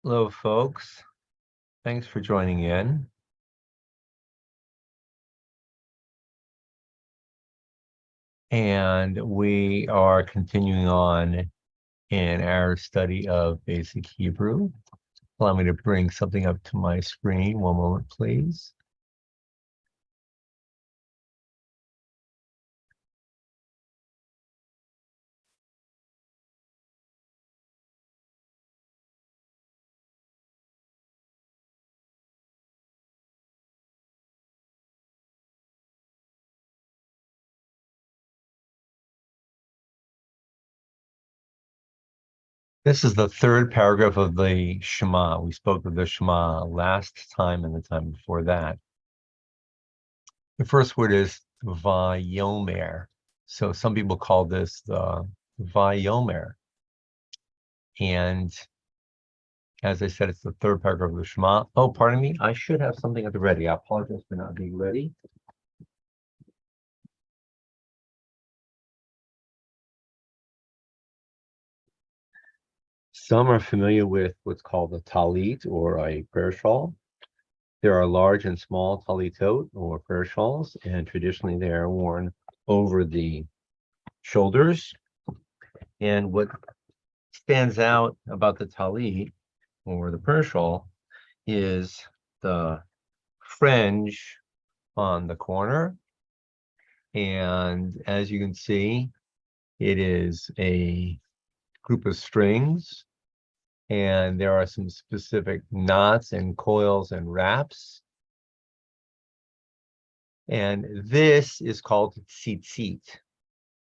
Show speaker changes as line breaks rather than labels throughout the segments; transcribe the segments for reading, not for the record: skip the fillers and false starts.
Hello, folks. Thanks for joining in. And we are continuing on in our study of basic Hebrew. Allow me to bring something up to my screen. One moment, please. This is the third paragraph of the Shema. We spoke of the Shema last time and the time before that. The first word is Vayomer. So some people call this the Vayomer. And as I said, it's the third paragraph of the Shema. Oh, pardon me. I should have something at the ready. I apologize for not being ready. Some are familiar with what's called a talit or a prayer shawl. There are large and small talitot or prayer shawls, and traditionally they are worn over the shoulders. And what stands out about the talit or the prayer shawl is the fringe on the corner. And as you can see, it is a group of strings, and there are some specific knots and coils and wraps. And this is called tzitzit.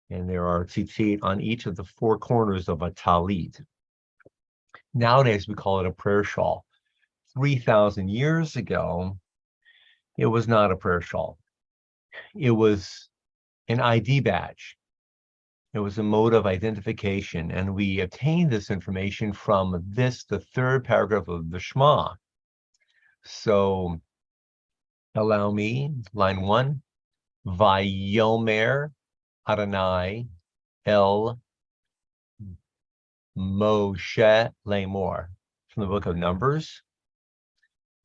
And there are tzitzit on each of the four corners of a talit. Nowadays, we call it a prayer shawl. 3,000 years ago, it was not a prayer shawl. It was an ID badge. It was a mode of identification, and we obtained this information from this, the third paragraph of the Shema. So allow me, line 1, Vayomer Adonai El Moshe Lemor, from the book of Numbers,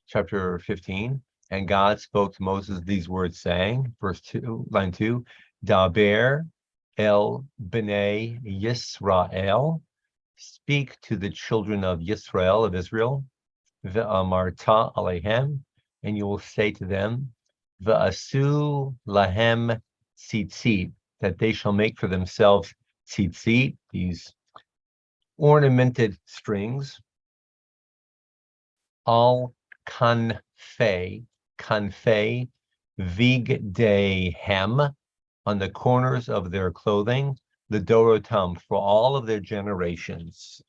chapter 15. And God spoke to Moses these words, saying, verse 2, line 2, Daber El Bnei Yisrael, speak to the children of Yisrael, of Israel, Ve'amarta Alehem, and you will say to them, Ve'asu Lahem Tzitzit, that they shall make for themselves tzitzit, these ornamented strings, al kanfei, vigdehem, on the corners of their clothing, the dorotam, for all of their generations.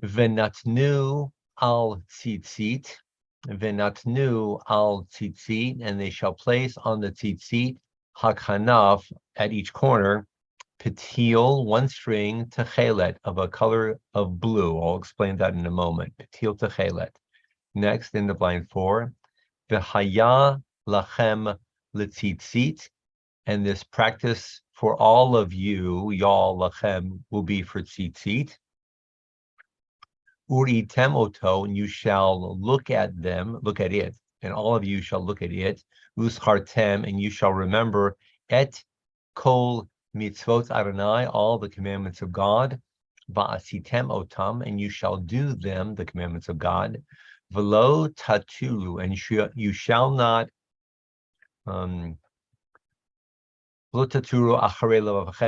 Venatnu al tzitzit, and they shall place on the tzitzit hakanaf, at each corner, Petil, one string, techelet, of a color of blue. I'll explain that in a moment. Petil techelet. Next, in the line 4, v'haya lachem letzitzit, and this practice for all of you, y'all lachem, will be for tzitzit. Uritem oto, and you shall look at them, look at it, and all of you shall look at it. Uschartem, and you shall remember et kol mitzvot Adonai, all the commandments of God. Va'asitem otam, and you shall do them, the commandments of God. Velo tatulu, and you shall not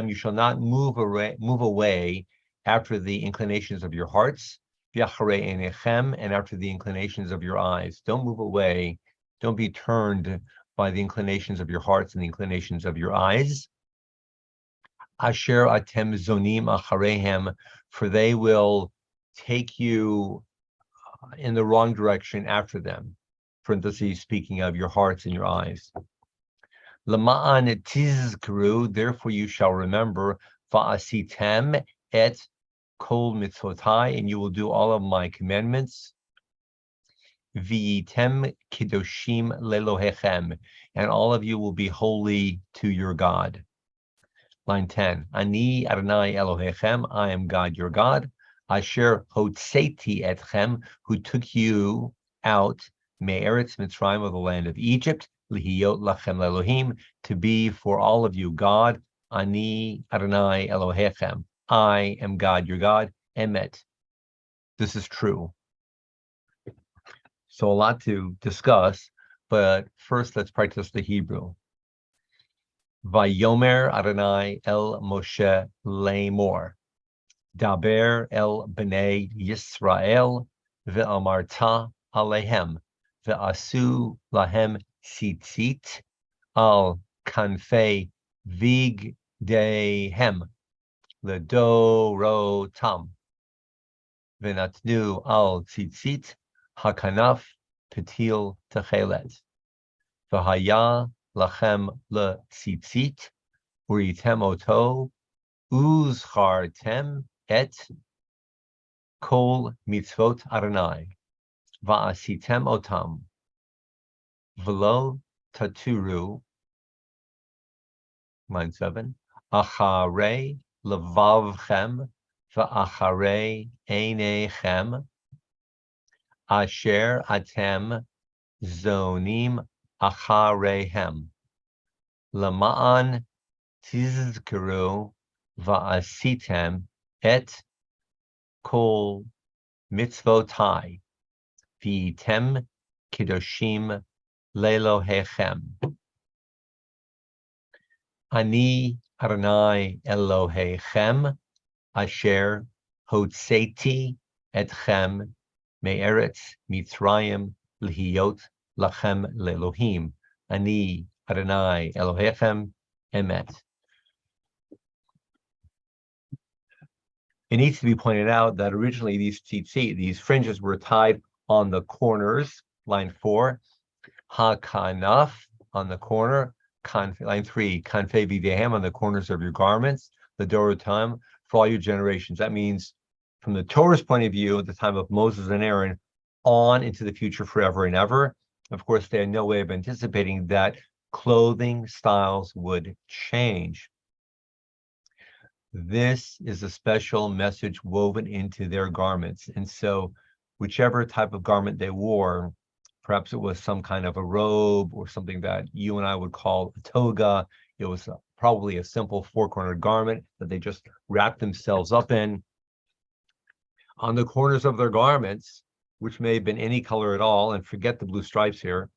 you shall not move away after the inclinations of your hearts, and after the inclinations of your eyes. Don't move away. Don't be turned by the inclinations of your hearts and the inclinations of your eyes. Asher atem zonim acharehem, for they will take you in the wrong direction after them. Parentheses, speaking of your hearts and your eyes. Lama'an tizkru, therefore you shall remember, va'asitem et kol mitzvotai, and you will do all of my commandments. V'item kedoshim lelohechem, and all of you will be holy to your God. Line 10, Ani Adonai Elohechem, I am God your God. Asher hotzeti etchem, who took you out, me'eretz Mitzrayim, of the land of Egypt, lihiyot lachem Elohim, to be for all of you God. Ani Adonai Elohechem, I am God, your God. Emet. This is true. So a lot to discuss, but first let's practice the Hebrew. Vayomer Adonai el Moshe Lemor. Daber el bnei Yisrael ve'amarta alehem ve'asu lahem tzitzit al kanfei vigdehem ledorotam ve'natnu al tzitzit hakanaf petil techelet v'haya lachem letzitzit uritem oto uzchartem et kol mitzvot Adonai va'asitem otam v'lo taturu, line 7, acharei levavchem va'acharei einechem asher atem zonim achareihem lama'an tizkeru va'asitem et kol mitzvotai v'item kiddushim lelohechem. Ani Adonai Elohechem asher hotzeti etchem me'eretz Mitzrayim lihiyot lachem lelohim. Ani Adonai Elohechem emet. It needs to be pointed out that originally these tzitzit, these fringes, were tied on the corners, line 4, hakanaf, on the corner, line 3, kanfei videhem, on the corners of your garments, the dorotam, for all your generations. That means, from the Torah's point of view, at the time of Moses and Aaron, on into the future forever and ever. Of course, they had no way of anticipating that clothing styles would change. This is a special message woven into their garments. And so whichever type of garment they wore, perhaps it was some kind of a robe or something that you and I would call a toga. It was probably a simple 4-cornered garment that they just wrapped themselves up in. On the corners of their garments, which may have been any color at all, and forget the blue stripes here,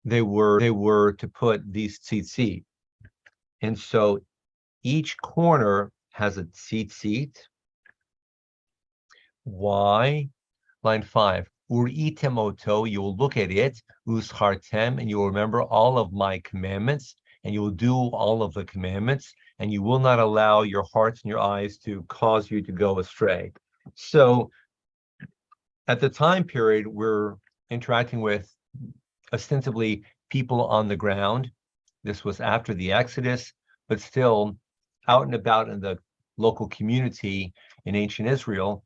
they were to put these tzitzit. And so each corner has a tzitzit. Why? Line 5. Uritem oto, you will look at it, uschartem, and you will remember all of my commandments, and you will do all of the commandments, and you will not allow your hearts and your eyes to cause you to go astray. So at the time period, we're interacting with ostensibly people on the ground. This was after the Exodus, but still out and about in the local community in ancient Israel,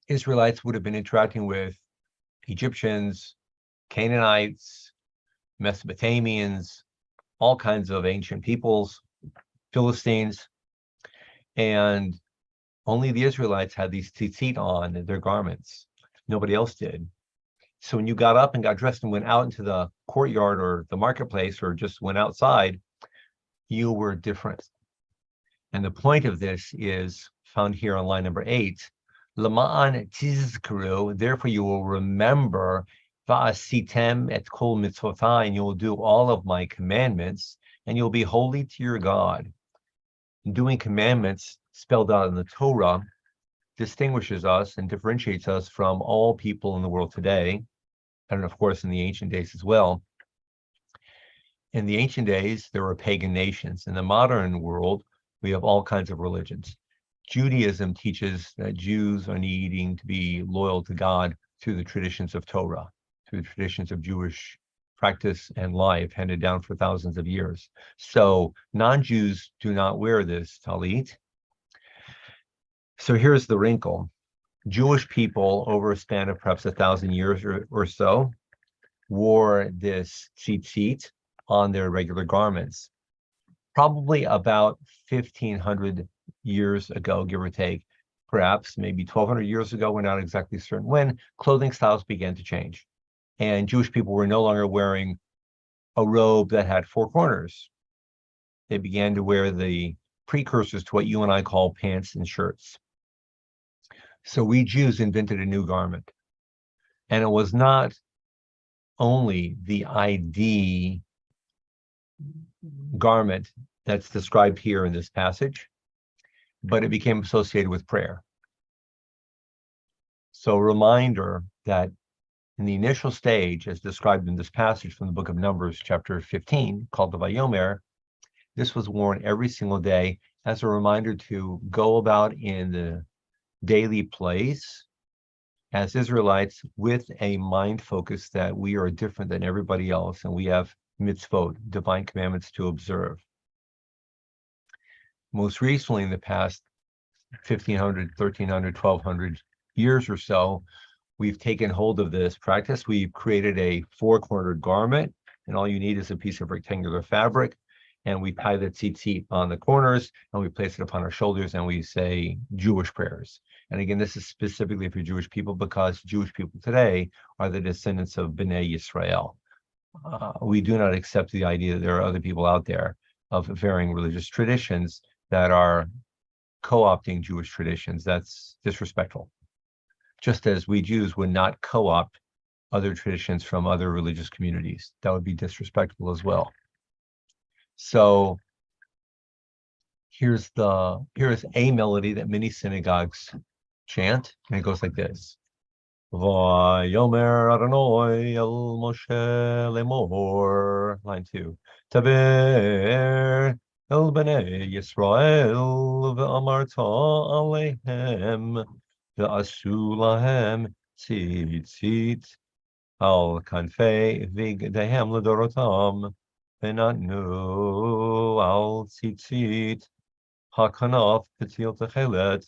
Israelites would have been interacting with Egyptians, Canaanites, Mesopotamians, all kinds of ancient peoples, Philistines, and only the Israelites had these tzitzit on their garments. Nobody else did. So when you got up and got dressed and went out into the courtyard or the marketplace or just went outside, you were different. And the point of this is found here on line number 8. Lama'an tizkeru, therefore you will remember, va'asitem et kol mitzvotai, and you will do all of my commandments, and you'll be holy to your God. Doing commandments spelled out in the Torah distinguishes us and differentiates us from all people in the world today, and of course in the ancient days as well. In the ancient days, there were pagan nations. In the modern world, we have all kinds of religions. Judaism teaches that Jews are needing to be loyal to God through the traditions of Torah, through the traditions of Jewish practice and life handed down for thousands of years. So non-Jews do not wear this talit. So here's the wrinkle. Jewish people, over a span of perhaps 1,000 years or so, wore this tzitzit on their regular garments. Probably about 1,500 years ago, give or take, perhaps maybe 1,200 years ago, we're not exactly certain when, clothing styles began to change. And Jewish people were no longer wearing a robe that had four corners. They began to wear the precursors to what you and I call pants and shirts. So we Jews invented a new garment. And it was not only the ID garment that's described here in this passage, but it became associated with prayer. So a reminder that in the initial stage, as described in this passage from the book of Numbers, chapter 15, called the Vayomer, this was worn every single day as a reminder to go about in the daily place as Israelites with a mind focus that we are different than everybody else and we have mitzvot, divine commandments to observe. Most recently, in the past 1,500, 1,300, 1,200 years or so, we've taken hold of this practice. We've created a four-cornered garment, and all you need is a piece of rectangular fabric, and we tie the tzitzit on the corners, and we place it upon our shoulders, and we say Jewish prayers. And again, this is specifically for Jewish people because Jewish people today are the descendants of Bnei Yisrael. We do not accept the idea that there are other people out there of varying religious traditions that are co-opting Jewish traditions. That's disrespectful. Just as we Jews would not co-opt other traditions from other religious communities. That would be disrespectful as well. So here's a melody that many synagogues chant, and it goes like this. Vayomer Adonai el Moshe lemor. Line 2. Taber el bnei Yisrael ve'amarta alehem ve'asu lahem tzitzit al kanfei v'gdehem ledorotam ve'natnu al tzitzit hakanaf petil techelet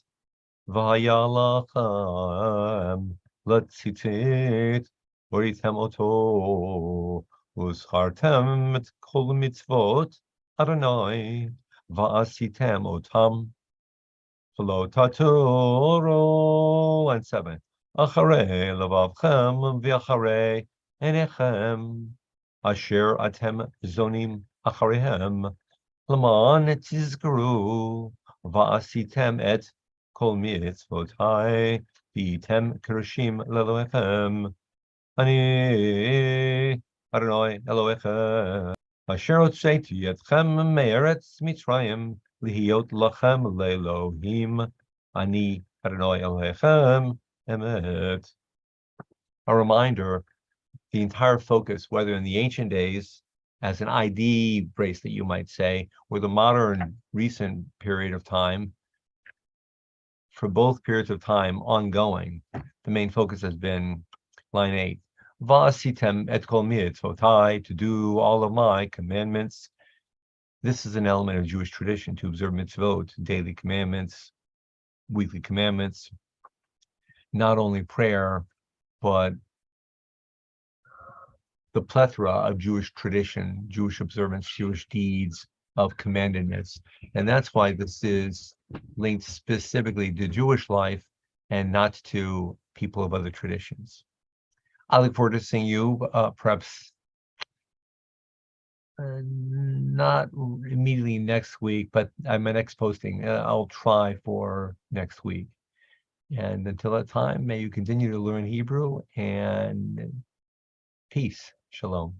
v'haya lachem letzitzit v'ritem oto u'zchartem et kol mitzvot Adonai va'asitem otam v'lo taturo. And 7. Acharei levavchem v'acharei enechem asher atem zonim achareihem l'man tizkaru va'asitem et kol mitzvotai v'item kerushim leloechem ani Adonai Elohechem asher hotzeti etchem me'eretz Mitzrayim lihiyot lachem le'Elohim ani Adonai Elohechem emet. A reminder, the entire focus, whether in the ancient days as an ID bracelet, you might say, or the modern recent period of time, for both periods of time ongoing, the main focus has been line 8. Va'asitem et kol mitzvotai, to do all of my commandments. This is an element of Jewish tradition, to observe mitzvot, daily commandments, weekly commandments, not only prayer, but the plethora of Jewish tradition, Jewish observance, Jewish deeds of commandedness. And that's why this is linked specifically to Jewish life and not to people of other traditions. I look forward to seeing you, perhaps not immediately next week, but my next posting, I'll try for next week. And until that time, may you continue to learn Hebrew, and peace. Shalom.